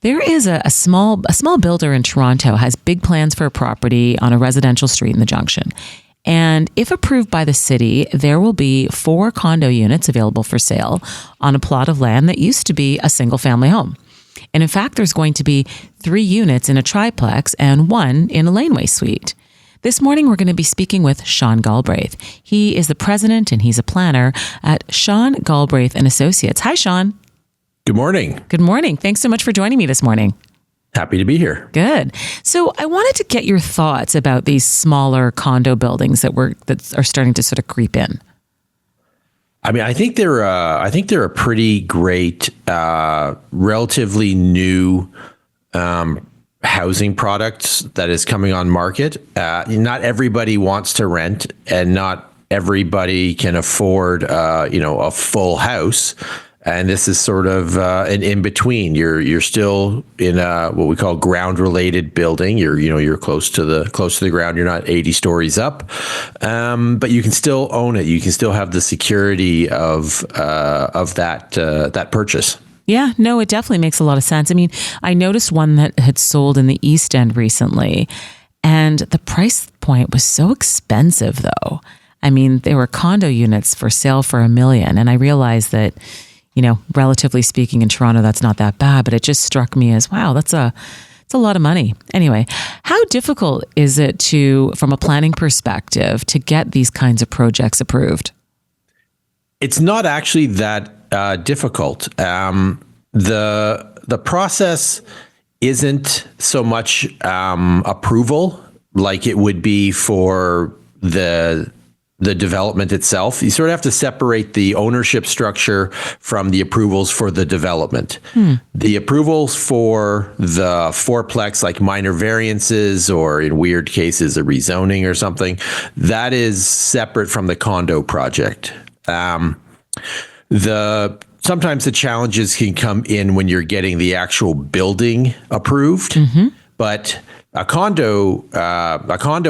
There is a small builder in Toronto has big plans for a property on a residential street in the Junction. And if approved by the city, there will be 4 condo units available for sale on a plot of land that used to be a single family home. And in fact, there's going to be 3 units in a triplex and 1 in a laneway suite. This morning, we're going to be speaking with Sean Galbraith. He is the president and he's a planner at Sean Galbraith and Associates. Hi, Sean. Good morning. Good morning. Thanks so much for joining me this morning. Happy to be here. Good. So I wanted to get your thoughts about these smaller condo buildings that are starting to sort of creep in. I mean, I think they're a pretty great, relatively new housing product that is coming on market. Not everybody wants to rent, and not everybody can afford, a full house. And this is sort of an in between. You're still in what we call ground related building. You're close to the ground. You're not 80 stories up, but you can still own it. You can still have the security of that purchase. Yeah, no, it definitely makes a lot of sense. I mean, I noticed one that had sold in the East End recently, and the price point was so expensive, though. I mean, there were condo units for sale for $1 million, and I realized that, relatively speaking, in Toronto, that's not that bad, but it just struck me as, wow, it's a lot of money. Anyway, how difficult is it from a planning perspective, to get these kinds of projects approved? It's not actually that difficult. The process isn't so much approval like it would be for the development itself. You sort of have to separate the ownership structure from the approvals for the development. The approvals for the fourplex, like minor variances or in weird cases, a rezoning or something, that is separate from the condo project. Sometimes the challenges can come in when you're getting the actual building approved, but a condo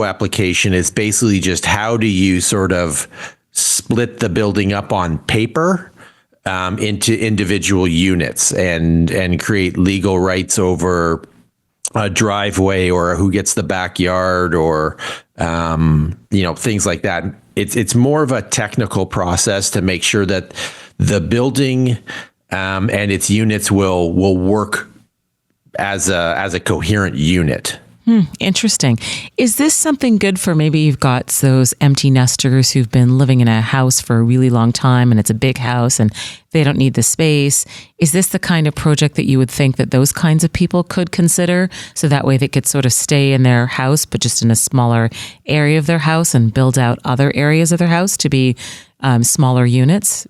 application is basically just how do you sort of split the building up on paper into individual units and create legal rights over a driveway or who gets the backyard or things like that. It's more of a technical process to make sure that the building and its units will work as a coherent unit. Interesting. Is this something good for maybe you've got those empty nesters who've been living in a house for a really long time and it's a big house and they don't need the space? Is this the kind of project that you would think that those kinds of people could consider? So that way they could sort of stay in their house, but just in a smaller area of their house and build out other areas of their house to be smaller units?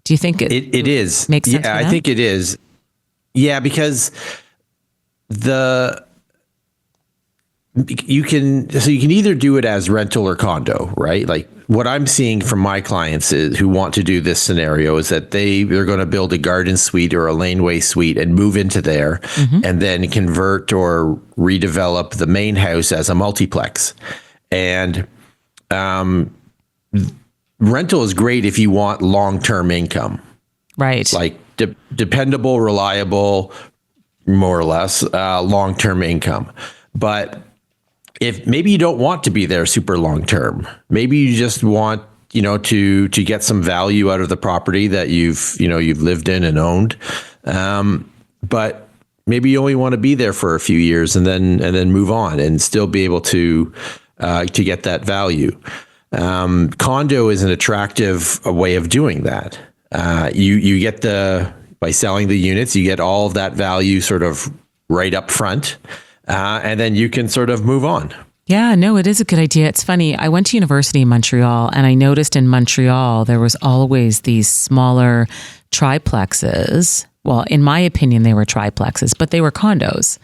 Do you think it is? Makes sense? Yeah, I think it is. Yeah, because you can either do it as rental or condo, right? Like what I'm seeing from my clients who want to do this scenario is that they're going to build a garden suite or a laneway suite and move into there and then convert or redevelop the main house as a multiplex. And rental is great if you want long-term income. Right. Like dependable, reliable, more or less, long-term income. But if maybe you don't want to be there super long term, maybe you just want, to get some value out of the property that you've lived in and owned. But maybe you only want to be there for a few years and then move on and still be able to get that value. Condo is an attractive way of doing that. You get by selling the units, you get all of that value sort of right up front. And then you can sort of move on. Yeah, no, it is a good idea. It's funny. I went to university in Montreal and I noticed in Montreal, there was always these smaller triplexes. Well, in my opinion, they were triplexes, but they were condos.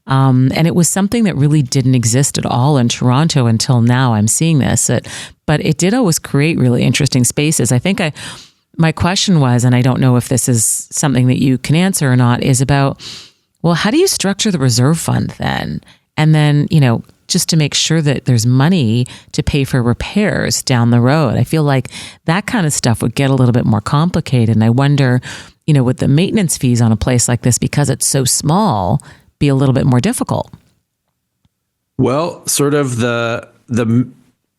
And it was something that really didn't exist at all in Toronto until now. I'm seeing this, but it did always create really interesting spaces. I think my question was, and I don't know if this is something that you can answer or not, is about, well, how do you structure the reserve fund then? And then, just to make sure that there's money to pay for repairs down the road. I feel like that kind of stuff would get a little bit more complicated. And I wonder would the maintenance fees on a place like this, because it's so small, be a little bit more difficult? Well, sort of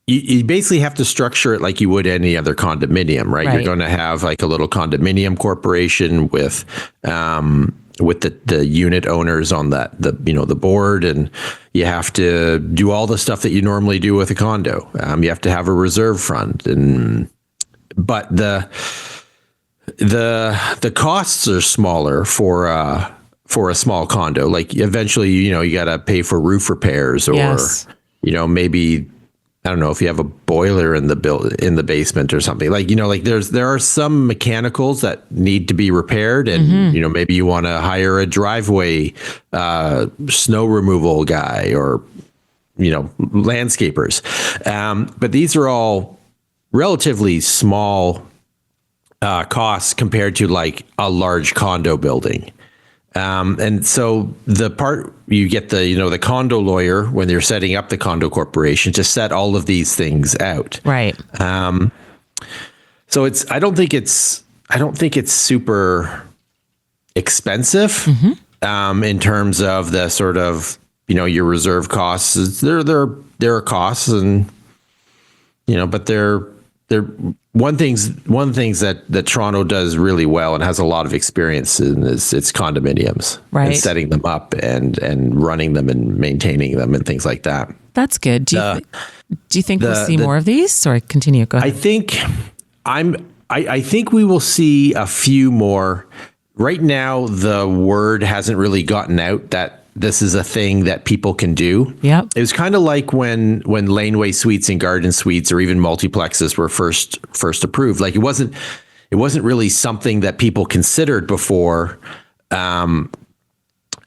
you basically have to structure it like you would any other condominium, right? You're going to have like a little condominium corporation with the unit owners on the board, and you have to do all the stuff that you normally do with a condo. You have to have a reserve fund, but the costs are smaller for a small condo. Like eventually, you got to pay for roof repairs, or yes. Maybe, I don't know, if you have a boiler in the basement or something, there are some mechanicals that need to be repaired, and maybe you want to hire a driveway snow removal guy, or landscapers. But these are all relatively small costs compared to like a large condo building. And so the part you get the condo lawyer when they're setting up the condo corporation to set all of these things out. Right. So I don't think it's super expensive, in terms of the sort of, your reserve costs. There are costs, and, but they're one of the things that Toronto does really well and has a lot of experience in is its condominiums, right, and setting them up and running them and maintaining them and things like that. That's good. Do you think we'll see more of these? Sorry, continue. Go ahead. I think we will see a few more. Right now, the word hasn't really gotten out that this is a thing that people can do. Yeah. It was kind of like when laneway suites and garden suites or even multiplexes were first approved. Like it wasn't really something that people considered before. But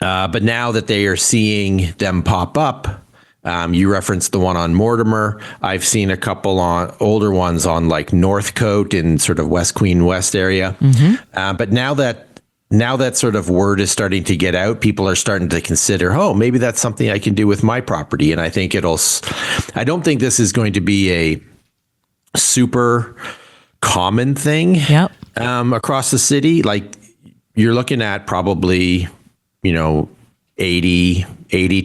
now that they are seeing them pop up, you referenced the one on Mortimer. I've seen a couple on older ones on like Northcote in sort of West Queen West area. But now that sort of word is starting to get out, people are starting to consider, maybe that's something I can do with my property. And I think I don't think this is going to be a super common thing across the city. Like you're looking at probably, $80,000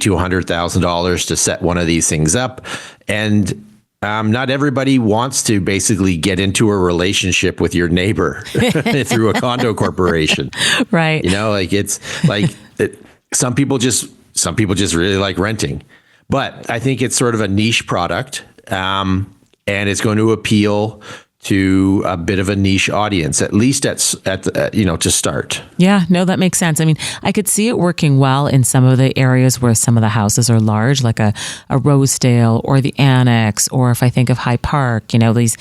to $100,000 to set one of these things up. And not everybody wants to basically get into a relationship with your neighbor through a condo corporation. Right. It's like some people just really like renting, but I think it's sort of a niche product. And it's going to appeal to a bit of a niche audience, at least to start. Yeah, no, that makes sense. I mean, I could see it working well in some of the areas where some of the houses are large, like a Rosedale or the Annex, or if I think of High Park, these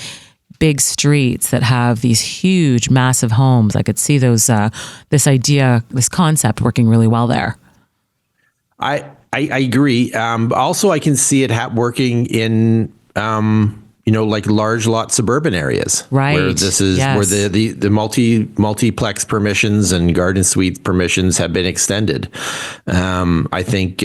big streets that have these huge, massive homes. I could see this concept working really well there. I agree. Also, I can see it working in like large lot suburban areas, right? Where this is where the multiplex permissions and garden suite permissions have been extended. I think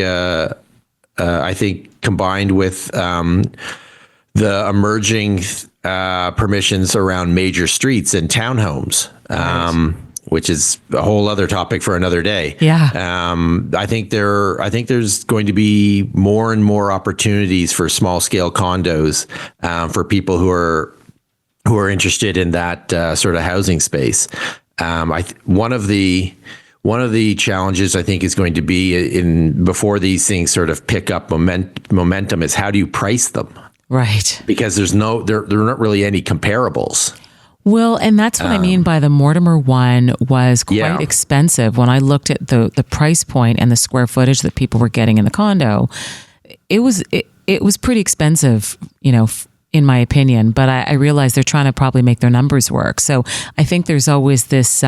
combined with the emerging permissions around major streets and townhomes, right, which is a whole other topic for another day. Yeah. I think there's going to be more and more opportunities for small scale condos for people who are interested in that sort of housing space. One of the challenges I think is going to be before these things sort of pick up momentum is how do you price them? Right. Because there are not really any comparables. Well, and that's what I mean by the Mortimer one was quite expensive. When I looked at the price point and the square footage that people were getting in the condo, it was pretty expensive, in my opinion. But I realize they're trying to probably make their numbers work. So I think there's always this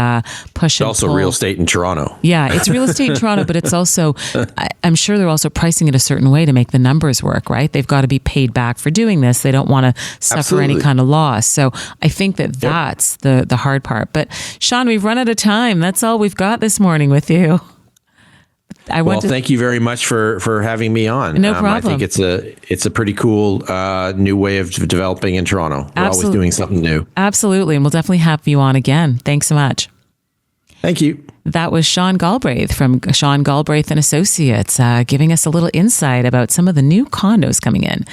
push and also pull. Real estate in Toronto. Yeah, it's real estate in Toronto, but it's also, I'm sure they're also pricing it a certain way to make the numbers work, right? They've got to be paid back for doing this. They don't want to suffer any kind of loss. So I think that's the hard part. But Sean, we've run out of time. That's all we've got this morning with you. Thank you very much for having me on. No problem. I think it's a pretty cool new way of developing in Toronto. We're always doing something new. Absolutely. And we'll definitely have you on again. Thanks so much. Thank you. That was Sean Galbraith from Sean Galbraith and Associates, giving us a little insight about some of the new condos coming in.